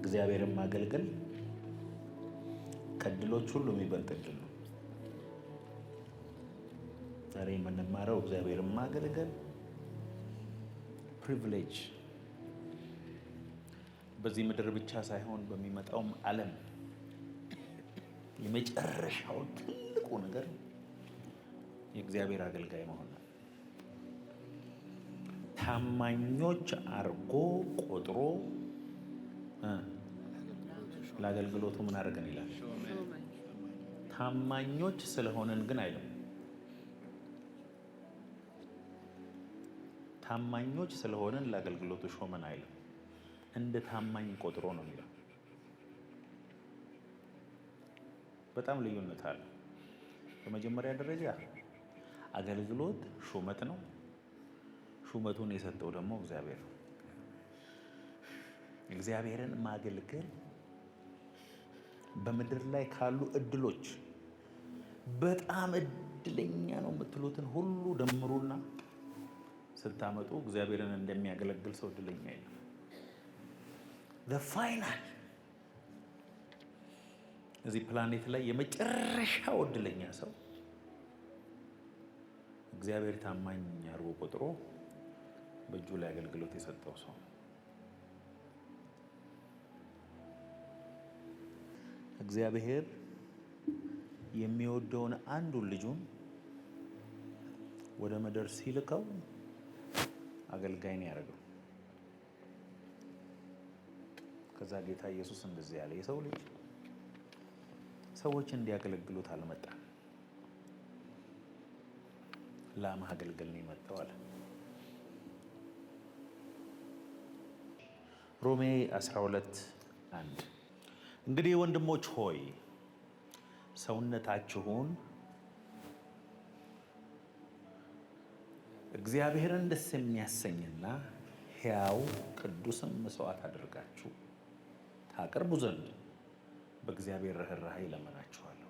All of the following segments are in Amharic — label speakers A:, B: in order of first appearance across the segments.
A: እግዚአብሔርን ማገልገል ከድሎች ሁሉ የሚበልጥ እድል ነው። ዛሬ የምንማረው እግዚአብሔርን ማገልገል ፕሪቪሌጅ በዚህ ምድር ብቻ ሳይሆን በሚመጣውም ዓለም የመጨረሻው ትልቁ ነገር የእግዚአብሔር አገልጋይ መሆን ነው። ታማኞች አርጎ ቆጥሮ ለአገልግሎቱ ምን አድርገን ይላል? ታማኞች ስለሆነን ግን አይልም። ታማኞች ስለሆነን ለአገልግሎቱ ሾመን አይልም። እንደ ታማኝ ቆጥሮ ነው የሚለው። በጣም ልዩነት አለ። በመጀመሪያ ደረጃ አገልግሎት ሹመት ነው። ሹመቱን የሰጠው ደግሞ እግዚአብሔር ነው። እግዚአብሔርን ማገልገል በምድር ላይ ካሉ እድሎች በጣም እድለኛ ነው የምትሉትን ሁሉ ደምሩና ስታመጡ እግዚአብሔርን እንደሚያገለግል ሰው እድለኛ የለም። ፋይናል እዚህ ፕላኔት ላይ የመጨረሻው እድለኛ ሰው እግዚአብሔር ታማኝ አድርጎ ቆጥሮ በእጁ ላይ አገልግሎት የሰጠው ሰው ነው። እግዚአብሔር የሚወደውን አንዱን ልጁን ወደ ምድር ሲልከው አገልጋይ ነው ያደረገው። ከዛ ጌታ ኢየሱስ እንደዚህ ያለ የሰው ልጅ ሰዎች እንዲያገለግሉት አልመጣም፣ ለማገልገል ነው የመጣው አለ። ሮሜ 12:1 እንግዲህ ወንድሞች ሆይ ሰውነታችሁን እግዚአብሔርን ደስ የሚያሰኝና ሕያው ቅዱስም መስዋዕት አድርጋችሁ ታቀርቡ ዘንድ በእግዚአብሔር ርኅራኄ እለምናችኋለሁ።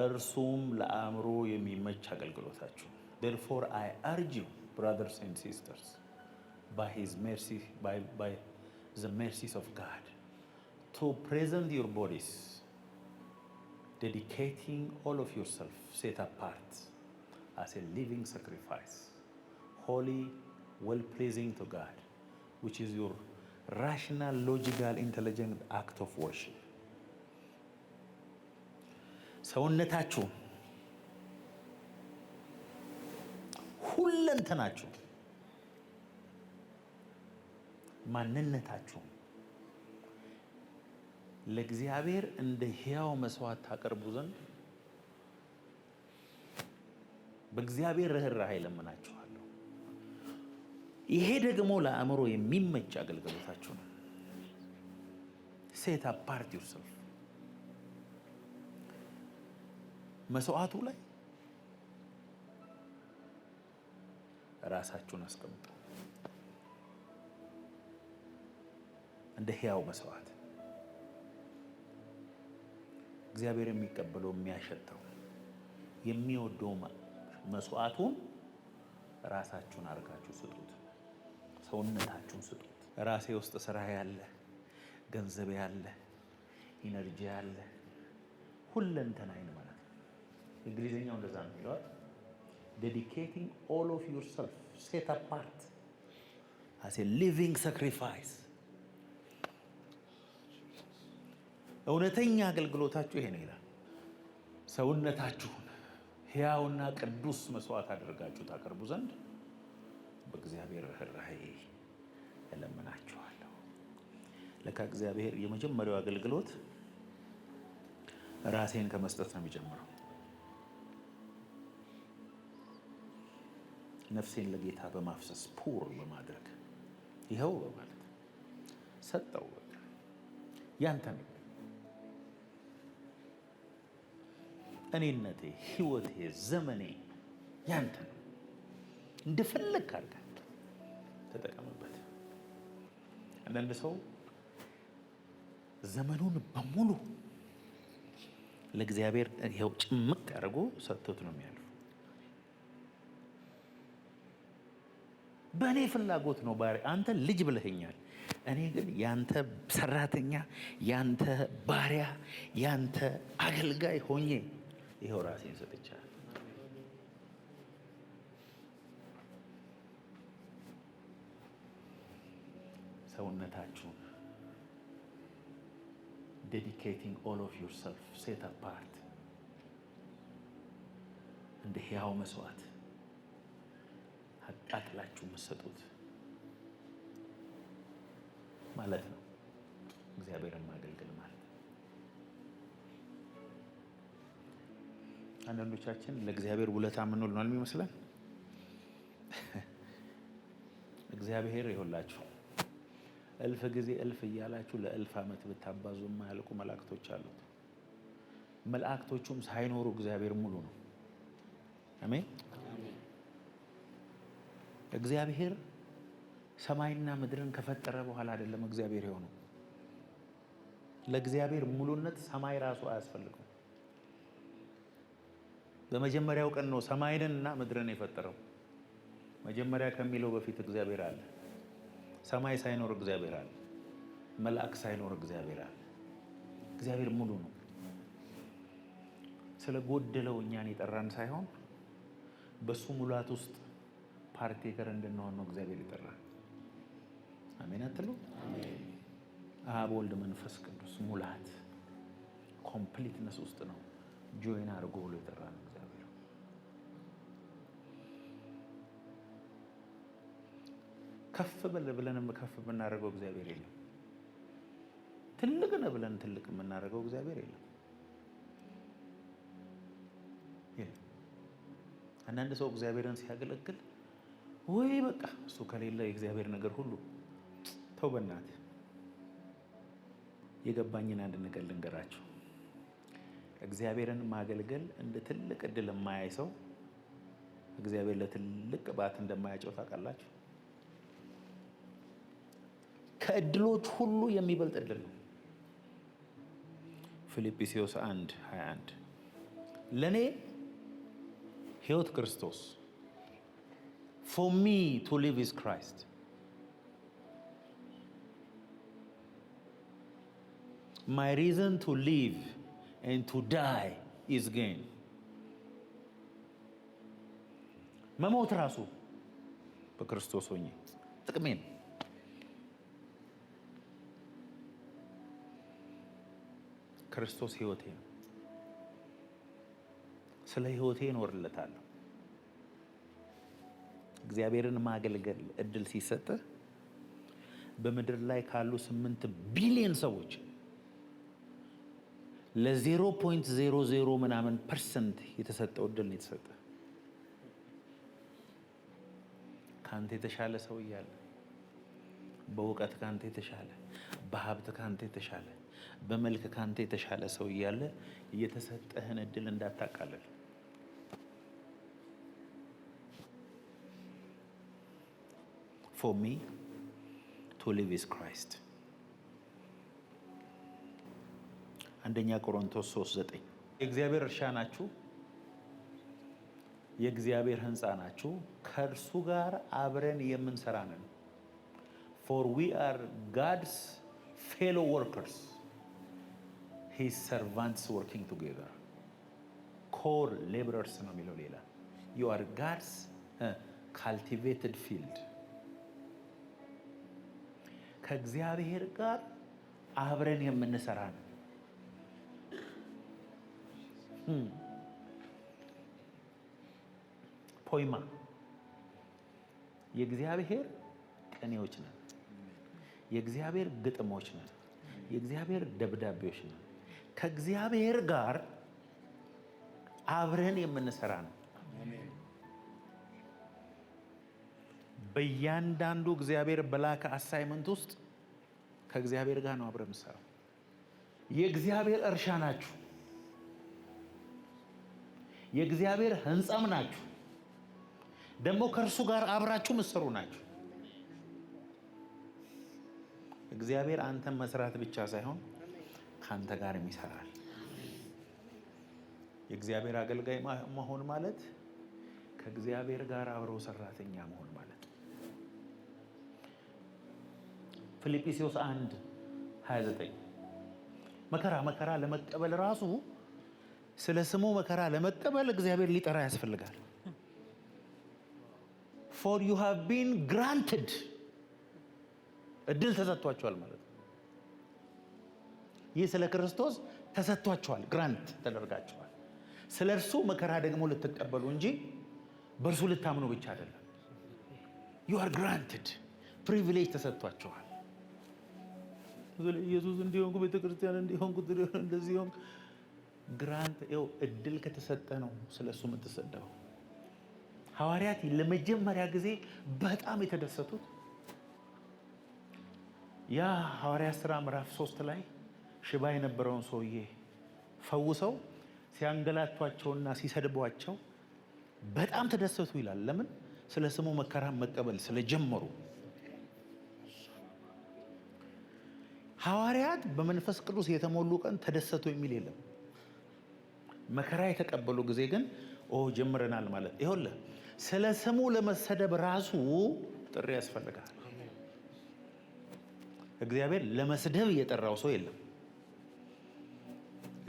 A: እርሱም ለአእምሮ የሚመች አገልግሎታችሁ። Therefore I urge you, brothers and sisters, by the mercies of God, to present your bodies, dedicating all of yourself, set apart as a living sacrifice, holy, well-pleasing to God, which is your rational, logical, intelligent act of worship. ሰውነታችሁ ሁለንተናችሁ ማንነታችሁ ለእግዚአብሔር እንደ ሕያው መስዋዕት ታቀርቡ ዘንድ በእግዚአብሔር ርኅራኄ እለምናችኋለሁ። ይሄ ደግሞ ለአእምሮ የሚመች አገልግሎታችሁ ነው። ሴት አፓርት ዩርሰልፍ መስዋዕቱ ላይ ራሳችሁን አስቀምጡ እንደ ሕያው መስዋዕት። እግዚአብሔር የሚቀበለው የሚያሸተው የሚወደው መስዋዕቱን ራሳችሁን አድርጋችሁ ስጡት፣ ሰውነታችሁን ስጡት። ራሴ ውስጥ ስራ ያለ፣ ገንዘብ ያለ፣ ኢነርጂ ያለ ሁለንተናዬን ማለት ነው። እንግሊዝኛው እንደዛ ነው የሚለው dedicating all of yourself, set apart as a living sacrifice። እውነተኛ አገልግሎታችሁ ይሄ ነው ይላል። ሰውነታችሁን ሕያውና ቅዱስ መስዋዕት አድርጋችሁ ታቀርቡ ዘንድ በእግዚአብሔር ርኅራኄ እለምናችኋለሁ። ለካ እግዚአብሔር የመጀመሪያው አገልግሎት ራሴን ከመስጠት ነው የሚጀምረው። ነፍሴን ለጌታ በማፍሰስ ፑር በማድረግ ይኸው በማለት ሰጠው። ያንተ ነው እኔነቴ፣ ህይወቴ፣ ዘመኔ ያንተ ነው። እንደፈለግ አድርገህ ተጠቀምበት። አንዳንድ ሰው ዘመኑን በሙሉ ለእግዚአብሔር ይኸው ጭምቅ አድርጎ ሰጥቶት ነው የሚያልፉ። በእኔ ፍላጎት ነው ባሪያ። አንተ ልጅ ብለኸኛል፣ እኔ ግን ያንተ ሰራተኛ፣ ያንተ ባሪያ፣ ያንተ አገልጋይ ሆኜ ይኸው ራሴን ሰጥቻለሁ። ሰውነታችሁን dedicating all of yourself set apart እንደ ሕያው መስዋዕት አቃጥላችሁ መሰጡት ማለት ነው። እግዚአብሔርን ማገልገል ማለት አንዳንዶቻችን ለእግዚአብሔር ውለታ የምንውል ነው የሚመስለን። እግዚአብሔር ይሁላችሁ እልፍ ጊዜ እልፍ እያላችሁ ለእልፍ ዓመት ብታባዙ የማያልቁ መላእክቶች አሉት። መላእክቶቹም ሳይኖሩ እግዚአብሔር ሙሉ ነው። አሜን። እግዚአብሔር ሰማይና ምድርን ከፈጠረ በኋላ አይደለም እግዚአብሔር የሆነው። ለእግዚአብሔር ሙሉነት ሰማይ ራሱ አያስፈልገው። በመጀመሪያው ቀን ነው ሰማይንና ምድርን የፈጠረው። መጀመሪያ ከሚለው በፊት እግዚአብሔር አለ። ሰማይ ሳይኖር እግዚአብሔር አለ። መልአክ ሳይኖር እግዚአብሔር አለ። እግዚአብሔር ሙሉ ነው። ስለ ጎደለው እኛን የጠራን ሳይሆን በሱ ሙላት ውስጥ ፓርቴከር እንድንሆን ነው እግዚአብሔር የጠራን። አሜን አትሉ? አብ ወልድ መንፈስ ቅዱስ ሙላት ኮምፕሊትነስ ውስጥ ነው ጆይን አድርጎ ብሎ የጠራን እግዚአብሔር። ከፍ ብለንም ከፍ የምናደርገው እግዚአብሔር የለም። ትልቅ ነህ ብለን ትልቅ የምናደርገው እግዚአብሔር የለም። አንዳንድ ሰው እግዚአብሔርን ሲያገለግል ወይ በቃ እሱ ከሌለ የእግዚአብሔር ነገር ሁሉ ተው። በእናትህ የገባኝን አንድ ነገር ልንገራችሁ። እግዚአብሔርን ማገልገል እንደ ትልቅ እድል የማያይ ሰው እግዚአብሔር ለትልቅ ቅባት እንደማያጨው ታውቃላችሁ። ከእድሎች ሁሉ የሚበልጥ እድል ነው። ፊልጵስዩስ 1:21 ለእኔ ሕይወት ክርስቶስ for me to live is Christ. My reason to live and to die is gain. መሞት ራሱ በክርስቶስ ሆኜ ጥቅሜ ነው። ክርስቶስ ሕይወቴ ነው። ስለ ሕይወቴ እኖርለታለሁ። እግዚአብሔርን ማገልገል እድል ሲሰጥ በምድር ላይ ካሉ 8 ቢሊዮን ሰዎች ለ0.00 ምናምን % የተሰጠው እድል ነው የተሰጠ። ካንተ የተሻለ ሰው እያለ፣ በእውቀት ካንተ የተሻለ፣ በሀብት ካንተ የተሻለ፣ በመልክ ካንተ የተሻለ ሰው እያለ የተሰጠህን እድል እንዳታቃልል። For me to live is Christ. አንደኛ ቆሮንቶስ 3:9 የእግዚአብሔር እርሻ ናችሁ፣ የእግዚአብሔር ሕንፃ ናችሁ፣ ከእርሱ ጋር አብረን የምንሰራ ነን። For we are God's fellow workers, His servants working together. Co-laborers ነው የሚለው ሌላ። You are God's cultivated field. ከእግዚአብሔር ጋር አብረን የምንሰራ ነው። ፖይማ የእግዚአብሔር ቅኔዎች ነን፣ የእግዚአብሔር ግጥሞች ነን፣ የእግዚአብሔር ደብዳቤዎች ነን። ከእግዚአብሔር ጋር አብረን የምንሰራ ነው። በእያንዳንዱ እግዚአብሔር በላከ አሳይመንት ውስጥ ከእግዚአብሔር ጋር ነው አብረን የምንሰራው። የእግዚአብሔር እርሻ ናችሁ፣ የእግዚአብሔር ሕንፃም ናችሁ፣ ደግሞ ከእርሱ ጋር አብራችሁ ምሰሩ ናችሁ። እግዚአብሔር አንተን መስራት ብቻ ሳይሆን ከአንተ ጋር ይሰራል። የእግዚአብሔር አገልጋይ መሆን ማለት ከእግዚአብሔር ጋር አብረው ሰራተኛ መሆን ማለት ነው። ፊልጵስዩስ 1:29 መከራ ለመቀበል ራሱ ስለ ስሙ መከራ ለመቀበል እግዚአብሔር ሊጠራ ያስፈልጋል። for you have been granted እድል ተሰጥቷቸዋል ማለት ነው። ይህ ስለ ክርስቶስ ተሰጥቷቸዋል፣ ግራንት ተደርጋቸዋል። ስለ እርሱ መከራ ደግሞ ልትቀበሉ እንጂ በእርሱ ልታምኑ ብቻ አይደለም። you are granted ፕሪቪሌጅ ተሰጥቷቸዋል። ኢየሱስ እንዲሆንኩ ቤተክርስቲያን እንዲሆንኩ እንደዚህ ሆንኩ ግራንት ይኸው እድል ከተሰጠ ነው ስለሱ የምትሰደው። ሐዋርያት ለመጀመሪያ ጊዜ በጣም የተደሰቱት ያ ሐዋርያት ሥራ ምዕራፍ 3 ላይ ሽባ የነበረውን ሰውዬ ፈውሰው ሲያንገላቷቸውና ሲሰድቧቸው በጣም ተደሰቱ ይላል። ለምን? ስለ ስሙ መከራ መቀበል ስለጀመሩ። ሐዋርያት በመንፈስ ቅዱስ የተሞሉ ቀን ተደሰቱ የሚል የለም። መከራ የተቀበሉ ጊዜ ግን ጀምረናል ማለት ይኸውልህ፣ ስለ ስሙ ለመሰደብ ራሱ ጥሪ ያስፈልጋል። እግዚአብሔር ለመስደብ የጠራው ሰው የለም።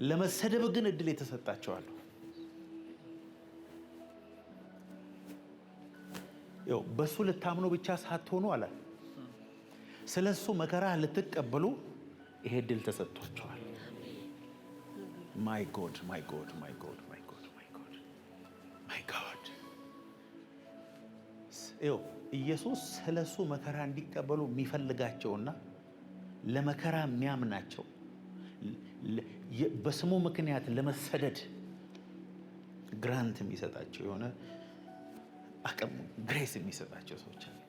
A: ለመሰደብ ግን እድል የተሰጣቸዋል። ይኸው በሱ ልታምኑ ብቻ ሳትሆኑ አለ ስለ እሱ መከራ ልትቀበሉ ይሄ እድል ተሰጥቷቸዋል። ማይ ጎድ ማይ ጎድ ማይ ጎድ ማይ ጎድ ማይ ጎድ ማይ ጎድ። ይኸው ኢየሱስ ስለ እሱ መከራ እንዲቀበሉ የሚፈልጋቸውና ለመከራ የሚያምናቸው በስሙ ምክንያት ለመሰደድ ግራንት የሚሰጣቸው የሆነ አቅም ግሬስ የሚሰጣቸው ሰዎች አሉ።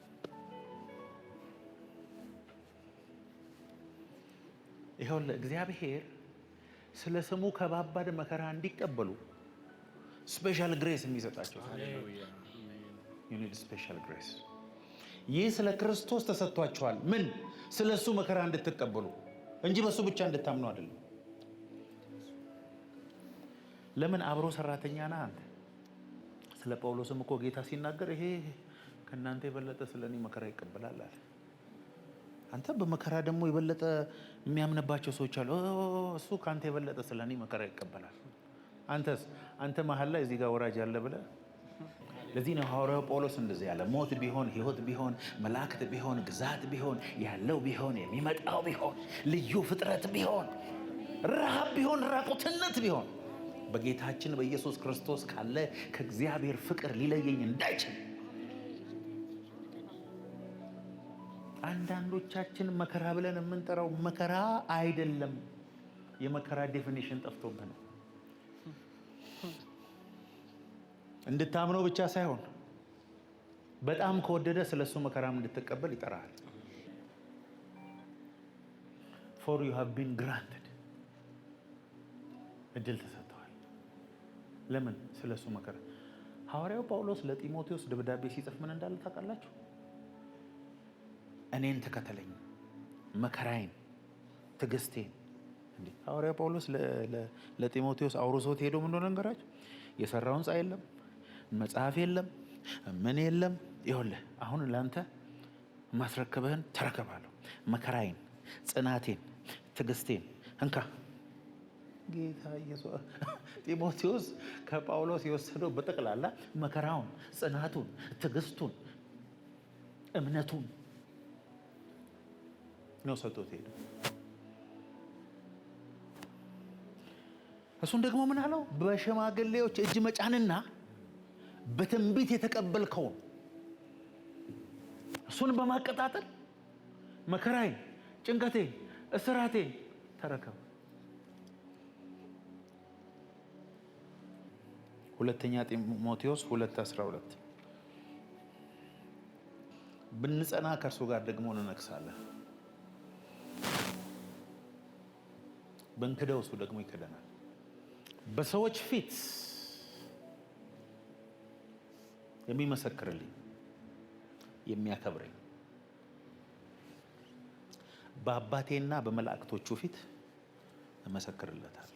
A: ይኸውልህ እግዚአብሔር ስለ ስሙ ከባባድ መከራ እንዲቀበሉ ስፔሻል ግሬስ የሚሰጣቸው ስፔሻል ግሬስ። ይህ ስለ ክርስቶስ ተሰጥቷቸዋል። ምን? ስለ እሱ መከራ እንድትቀበሉ እንጂ በሱ ብቻ እንድታምኑ አይደለም። ለምን? አብሮ ሰራተኛ ነህ አንተ። ስለ ጳውሎስም እኮ ጌታ ሲናገር ይሄ ከእናንተ የበለጠ ስለ እኔ መከራ ይቀበላል አለ። አንተ በመከራ ደግሞ የበለጠ የሚያምንባቸው ሰዎች አሉ። እሱ ከአንተ የበለጠ ስለ እኔ መከራ ይቀበላል። አንተ መሀል ላይ እዚህ ጋር ወራጅ አለ ብለህ። ለዚህ ነው ሐዋርያው ጳውሎስ እንደዚህ ያለ፣ ሞት ቢሆን ሕይወት ቢሆን መላእክት ቢሆን ግዛት ቢሆን ያለው ቢሆን የሚመጣው ቢሆን ልዩ ፍጥረት ቢሆን ረሃብ ቢሆን ራቁትነት ቢሆን በጌታችን በኢየሱስ ክርስቶስ ካለ ከእግዚአብሔር ፍቅር ሊለየኝ እንዳይችል። አንዳንዶቻችን መከራ ብለን የምንጠራው መከራ አይደለም። የመከራ ዴፊኒሽን ጠፍቶብን ነው። እንድታምነው ብቻ ሳይሆን በጣም ከወደደ ስለሱ መከራም እንድትቀበል ይጠራል። for you have been granted እድል ተሰጥቷል። ለምን? ስለሱ መከራ። ሐዋርያው ጳውሎስ ለጢሞቴዎስ ደብዳቤ ሲጽፍ ምን እንዳለ ታውቃላችሁ? እኔን ተከተለኝ፣ መከራዬን፣ ትዕግስቴን። እንዴ ሐዋርያው ጳውሎስ ለጢሞቴዎስ አውርሶት ሄዶ ምን እንደሆነ ነገራችሁ? የሰራው ሕንጻ የለም፣ መጽሐፍ የለም፣ ምን የለም። ይኸውልህ አሁን ለአንተ ማስረከብህን ተረከባለሁ። መከራዬን፣ ጽናቴን፣ ትዕግስቴን እንካ። ጌታ ኢየሱስ ጢሞቴዎስ ከጳውሎስ የወሰደው በጠቅላላ መከራውን፣ ጽናቱን፣ ትዕግስቱን፣ እምነቱን ነው ሰጥቶት ሄደ። እሱን ደግሞ ምን አለው? በሽማግሌዎች እጅ መጫንና በትንቢት የተቀበልከውን እሱን በማቀጣጠል መከራዬን፣ ጭንቀቴን፣ እስራቴን ተረከብ። ሁለተኛ ጢሞቴዎስ 2:12 ብንጸና ከእርሱ ጋር ደግሞ እንነግሳለን፣ ብንክደው እሱ ደግሞ ይክደናል። በሰዎች ፊት የሚመሰክርልኝ የሚያከብረኝ በአባቴና በመላእክቶቹ ፊት እመሰክርለታለሁ።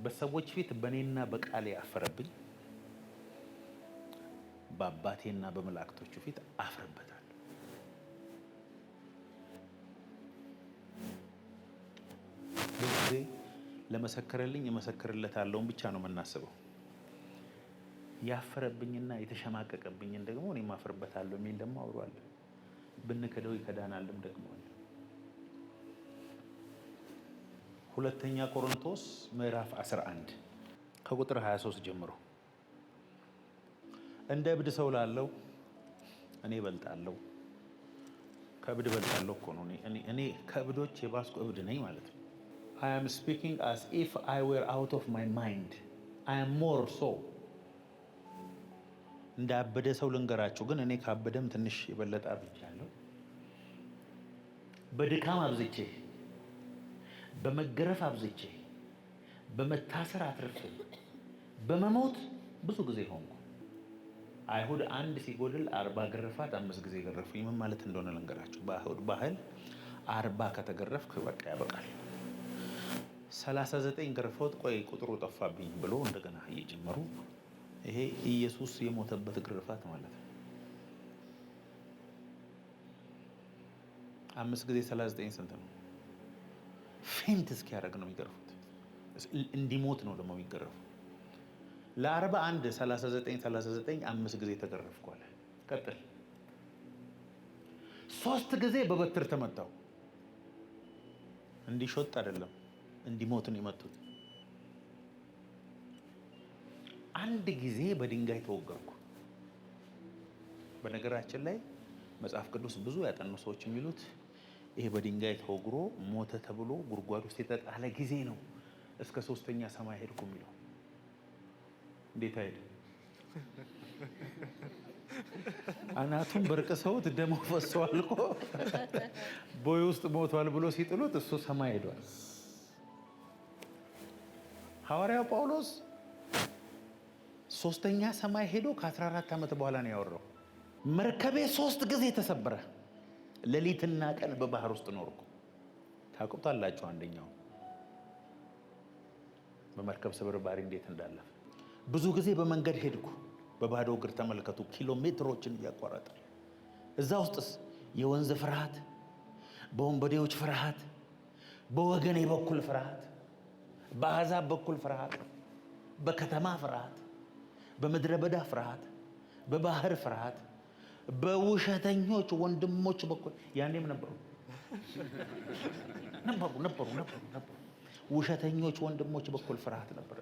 A: በሰዎች ፊት በእኔና በቃሌ ያፈረብኝ በአባቴና በመላእክቶቹ ፊት አፍርበታለሁ። ለመሰከረልኝ እመሰክርለታለሁ ብቻ ነው የምናስበው። ያፈረብኝና የተሸማቀቀብኝን ደግሞ እኔ ማፍርበታለሁ የሚል ደግሞ አውሯል። ብንክደው ይከዳናልም ደግሞ። ሁለተኛ ቆሮንቶስ ምዕራፍ 11 ከቁጥር 23 ጀምሮ እንደ እብድ ሰው ላለው እኔ እበልጣለሁ። ከእብድ እበልጣለሁ እኮ ነው። እኔ ከእብዶች የባስኩ እብድ ነኝ ማለት ነው። I am speaking as if I were out of my mind. I am more so. እንዳበደ ሰው ልንገራችሁ፣ ግን እኔ ካበደም ትንሽ የበለጠ አብጃለሁ። በድካም አብዝቼ፣ በመገረፍ አብዝቼ፣ በመታሰር አትርፌ፣ በመሞት ብዙ ጊዜ ሆንኩ። አይሁድ አንድ ሲጎድል 40 ግርፋት 5 ጊዜ ገረፉኝ። ምን ማለት እንደሆነ ልንገራችሁ። በአይሁድ ባህል 40 ከተገረፍክ በቃ ያበቃል። 39 ገርፈውት ቆይ ቁጥሩ ጠፋብኝ ብሎ እንደገና እየጨመሩ ይሄ ኢየሱስ የሞተበት ግርፋት ማለት ነው። 5 ጊዜ 39 ስንት ነው? ፌንት እስኪያደርግ ነው የሚገርፉት። እንዲሞት ነው ደግሞ የሚገረፉ። ለ41 39 5 ጊዜ ተገረፍኳል። ቀጥል። 3 ጊዜ በበትር ተመታው። እንዲሾጥ አይደለም እንዲሞት ነው የመቱት። 1 ጊዜ በድንጋይ ተወገርኩ። በነገራችን ላይ መጽሐፍ ቅዱስ ብዙ ያጠኑ ሰዎች የሚሉት ይሄ በድንጋይ ተወግሮ ሞተ ተብሎ ጉድጓድ ውስጥ የተጣለ ጊዜ ነው እስከ 3ኛ ሰማይ ሄድኩ የሚለው። እንዴት አይሄድ? አናቱን በርቅሰውት ደሞ ፈሶ አልቆ ቦይ ውስጥ ሞቷል ብሎ ሲጥሉት እሱ ሰማይ ሄዷል። ሐዋርያው ጳውሎስ 3ኛ ሰማይ ሄዶ ከ14 ዓመት በኋላ ነው ያወራው። መርከቤ 3 ጊዜ ተሰበረ፣ ሌሊትና ቀን በባህር ውስጥ ኖርኩ። ታውቁታላችሁ። አንደኛው በመርከብ ስብርባሪ እንዴት እንዳለፈ። ብዙ ጊዜ በመንገድ ሄድኩ፣ በባዶ እግር ተመልከቱ፣ ኪሎ ሜትሮችን እያቋረጠ። እዛ ውስጥስ የወንዝ ፍርሃት፣ በወንበዴዎች ፍርሃት፣ በወገኔ በኩል ፍርሃት፣ በአሕዛብ በኩል ፍርሃት፣ በከተማ ፍርሃት፣ በምድረ በዳ ፍርሃት፣ በባህር ፍርሃት፣ በውሸተኞች ወንድሞች በኩል ያኔም ነበሩ። ውሸተኞች ወንድሞች በኩል ፍርሃት ነበር።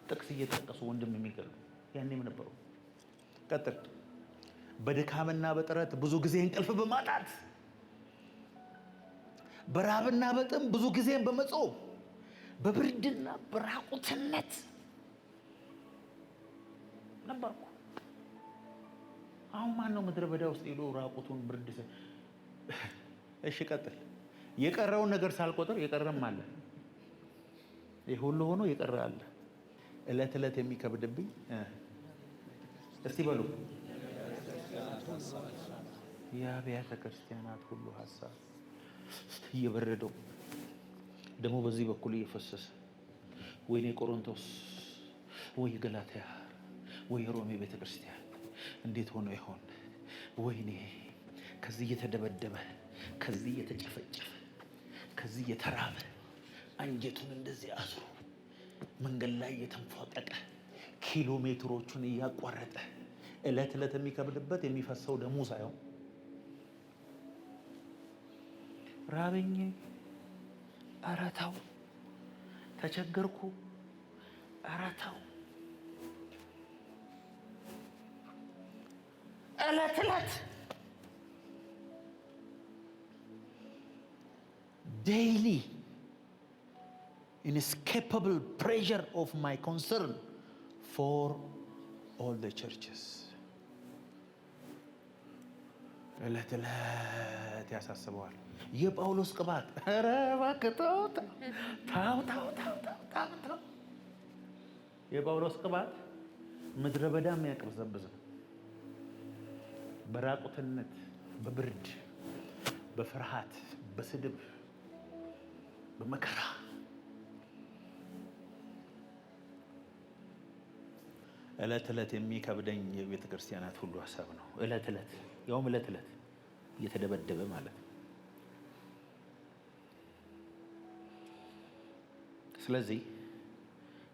A: ጥቅስ እየጠቀሱ ወንድም የሚገሉ ያኔም ነበሩ። ቀጥል። በድካምና በጥረት ብዙ ጊዜ እንቅልፍ በማጣት በራብና በጥም ብዙ ጊዜም በመጾም በብርድና በራቁትነት ነበርኩ። አሁን ማን ነው ምድረ በዳ ውስጥ ሄዶ ራቁቱን ብርድ? እሺ ቀጥል። የቀረውን ነገር ሳልቆጥር የቀረም አለ። ይህ ሁሉ ሆኖ የቀረ አለ። እለት እለት የሚከብድብኝ እስቲ በሉ የአብያተ ክርስቲያናት ሁሉ ሀሳብ እየበረደው ደግሞ በዚህ በኩል እየፈሰሰ ወይኔ ቆሮንቶስ፣ ወይ ገላትያ፣ ወይ ሮሜ ቤተክርስቲያን እንዴት ሆኖ ይሆን? ወይኔ ከዚህ እየተደበደበ፣ ከዚህ እየተጨፈጨፈ፣ ከዚህ እየተራበ አንጀቱን እንደዚህ አስሮ መንገድ ላይ እየተንፏቀቀ ኪሎ ሜትሮቹን እያቋረጠ እለት እለት የሚከብድበት የሚፈሰው ደሙ ሳይሆን ራበኝ፣ ኧረ ተው፣ ተቸገርኩ፣ ኧረ ተው። እለት እለት daily inescapable pressure of my concern for all the churches. እለት እለት ያሳስበዋል። የጳውሎስ ቅባት ኧረ እባክህ ተው ተው። የጳውሎስ ቅባት ምድረ በዳ የሚያቅበዘብዝ ነው። በራቁትነት፣ በብርድ፣ በፍርሃት፣ በስድብ፣ በመከራ እለት እለት የሚከብደኝ የቤተ ክርስቲያናት ሁሉ ሀሳብ ነው። እለት እለት ያውም እለት እለት እየተደበደበ ማለት ነው። ስለዚህ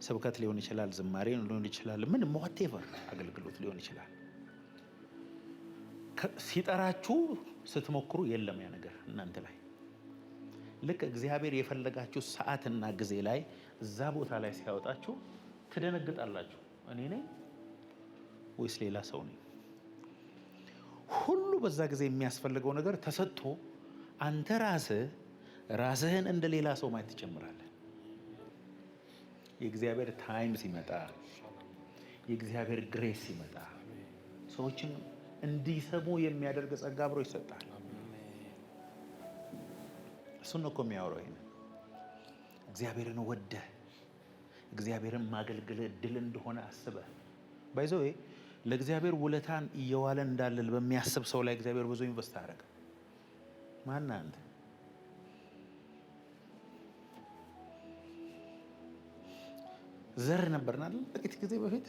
A: ስብከት ሊሆን ይችላል፣ ዝማሬ ሊሆን ይችላል፣ ምን ዋቴቨር አገልግሎት ሊሆን ይችላል። ሲጠራችሁ ስትሞክሩ የለም ያ ነገር እናንተ ላይ። ልክ እግዚአብሔር የፈለጋችሁ ሰዓትና ጊዜ ላይ እዛ ቦታ ላይ ሲያወጣችሁ ትደነግጣላችሁ። እኔ ነኝ ወይስ ሌላ ሰው ነኝ? ሁሉ በዛ ጊዜ የሚያስፈልገው ነገር ተሰጥቶ አንተ ራስህን እንደ ሌላ ሰው ማየት ትጀምራለህ። የእግዚአብሔር ታይም ሲመጣ፣ የእግዚአብሔር ግሬስ ሲመጣ ሰዎችን እንዲሰሙ የሚያደርግ ጸጋ አብሮ ይሰጣል። እሱን ነው እኮ የሚያወራው። ይሄን እግዚአብሔርን ወደህ እግዚአብሔርን ማገልገል እድል እንደሆነ አስበህ ባይዘው ለእግዚአብሔር ውለታን እየዋለ እንዳለል በሚያስብ ሰው ላይ እግዚአብሔር ብዙ ኢንቨስት አደረገ። ማን አንተ? ዘር ነበርና ጥቂት ጊዜ በፊት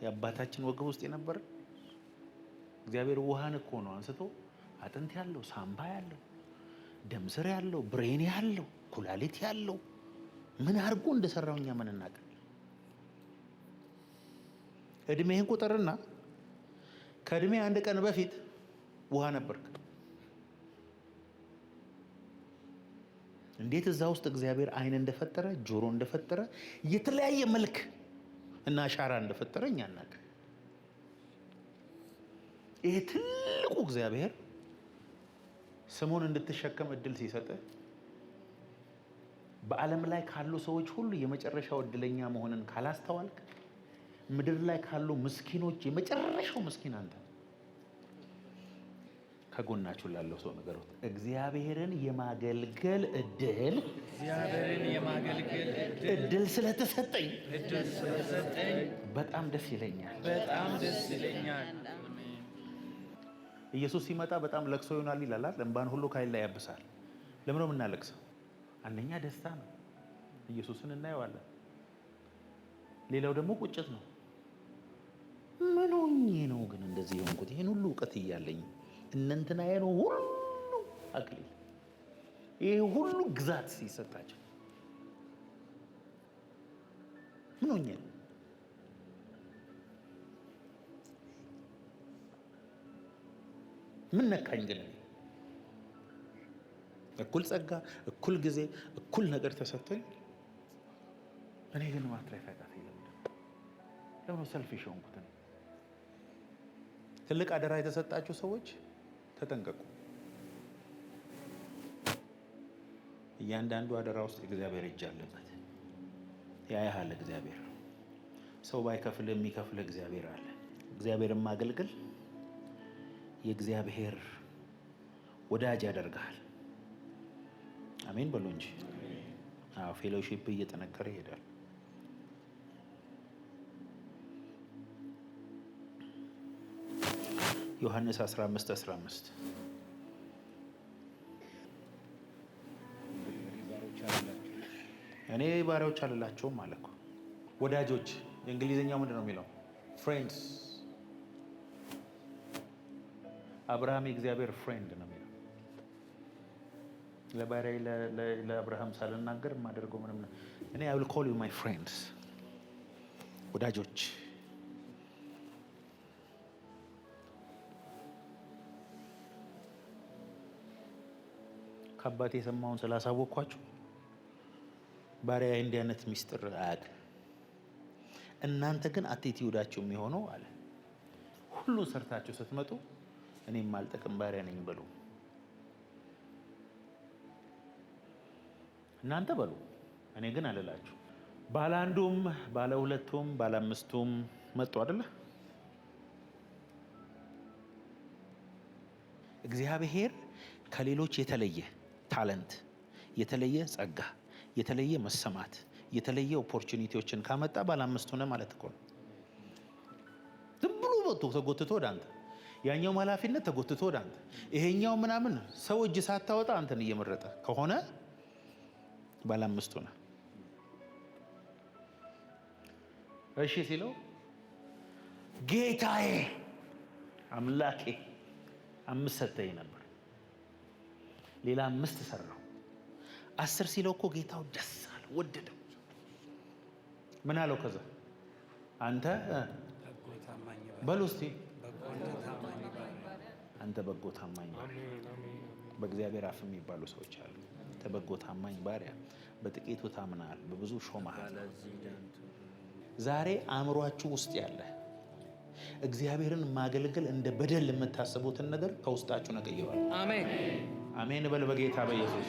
A: የአባታችን ወገብ ውስጥ የነበረ እግዚአብሔር ውሃን እኮ ነው አንስቶ አጥንት ያለው ሳምባ ያለው ደም ስር ያለው ብሬን ያለው ኩላሊት ያለው ምን አድርጎ እንደሰራው እኛ ምን እናውቃለን? እድሜህን ቁጥርና ከእድሜ አንድ ቀን በፊት ውሃ ነበርክ። እንዴት እዛ ውስጥ እግዚአብሔር አይን እንደፈጠረ ጆሮ እንደፈጠረ የተለያየ መልክ እና አሻራ እንደፈጠረ እኛ እናውቃለን። ይሄ ትልቁ እግዚአብሔር ስሙን እንድትሸከም እድል ሲሰጥ በዓለም ላይ ካሉ ሰዎች ሁሉ የመጨረሻው እድለኛ መሆንን ካላስተዋልክ ምድር ላይ ካሉ ምስኪኖች የመጨረሻው ምስኪን አንተ። ከጎናችሁ ላለው ሰው ንገሩት፣ እግዚአብሔርን የማገልገል እድል ስለተሰጠኝ በጣም ደስ ይለኛል። ኢየሱስ ሲመጣ በጣም ለቅሶ ይሆናል ይላል። እንባን ሁሉ ከዓይን ላይ ያብሳል። ለምን ነው የምናለቅሰው? አንደኛ ደስታ ነው፣ ኢየሱስን እናየዋለን። ሌላው ደግሞ ቁጭት ነው። ምን ሆኜ ነው ግን እንደዚህ የሆንኩት? ይሄን ሁሉ እውቀት እያለኝ እነንትና ነው ሁሉ አክሊል፣ ይሄ ሁሉ ግዛት ሲሰጣቸው ምን ሆኜ ነው? ምን ነካኝ ግን? እኩል ጸጋ፣ እኩል ጊዜ፣ እኩል ነገር ተሰጥቶኝ እኔ ግን ማትረፍ ያቃተኝ ለምን ሰልፊሽ ሆንኩት? ትልቅ አደራ የተሰጣችሁ ሰዎች ተጠንቀቁ። እያንዳንዱ አደራ ውስጥ እግዚአብሔር እጅ አለበት። ያያሃል እግዚአብሔር። ሰው ባይከፍል የሚከፍል እግዚአብሔር አለ። እግዚአብሔርን ማገልገል የእግዚአብሔር ወዳጅ ያደርጋል። አሜን በሉ እንጂ። አዎ ፌሎሺፕ እየጠነከረ ይሄዳል። ዮሐንስ 15:15 እኔ ባሪያዎች አልላቸውም አለ እኮ። ወዳጆች የእንግሊዝኛው ምንድን ነው የሚለው? ፍሬንድስ። አብርሃም የእግዚአብሔር ፍሬንድ ነው የሚለው። ለባሪያዬ ለአብርሃም ሳልናገር የማደርገው ምንም ነው። እኔ I will call you my friends፣ ወዳጆች። ከአባቴ የሰማውን ስላሳወቅኳችሁ ባሪያዬ እንዲህ አይነት ሚስጥር አያውቅም። እናንተ ግን አቲቲዩዳችሁ የሚሆነው አለ ሁሉን ሰርታችሁ ስትመጡ እኔም አልጠቅም ባሪያ ነኝ በሉ። እናንተ በሉ፣ እኔ ግን አልላችሁ። ባለ አንዱም ባለ ሁለቱም ባለ አምስቱም መጡ አይደለ? እግዚአብሔር ከሌሎች የተለየ ታለንት፣ የተለየ ጸጋ፣ የተለየ መሰማት፣ የተለየ ኦፖርቹኒቲዎችን ካመጣ ባለ አምስቱ ነው ማለት እኮ ነው። ዝም ብሎ ተጎትቶ ወደ አንተ፣ ያኛው ኃላፊነት ተጎትቶ ወደ አንተ፣ ይሄኛው ምናምን ሰው እጅ ሳታወጣ አንተን እየመረጠ ከሆነ ባለ አምስቱ ነው። እሺ ሲለው ጌታዬ አምላኬ 5 ሰጠኝ ነበር፣ ሌላ 5 ሰራው። 10 ሲለው እኮ ጌታው ደስ አለ፣ ወደደው። ምን አለው? ከዛ አንተ በሉ እስቲ አንተ በጎ ታማኝ ባሪያ። በእግዚአብሔር አፍ የሚባሉ ሰዎች አሉ። አንተ በጎ ታማኝ ባሪያ፣ በጥቂቱ ታምናል፣ በብዙ ሾመሃል። ዛሬ አእምሯችሁ ውስጥ ያለ እግዚአብሔርን ማገልገል እንደ በደል የምታስቡትን ነገር ከውስጣችሁ ነቅየዋል። አሜን አሜን በል በጌታ በኢየሱስ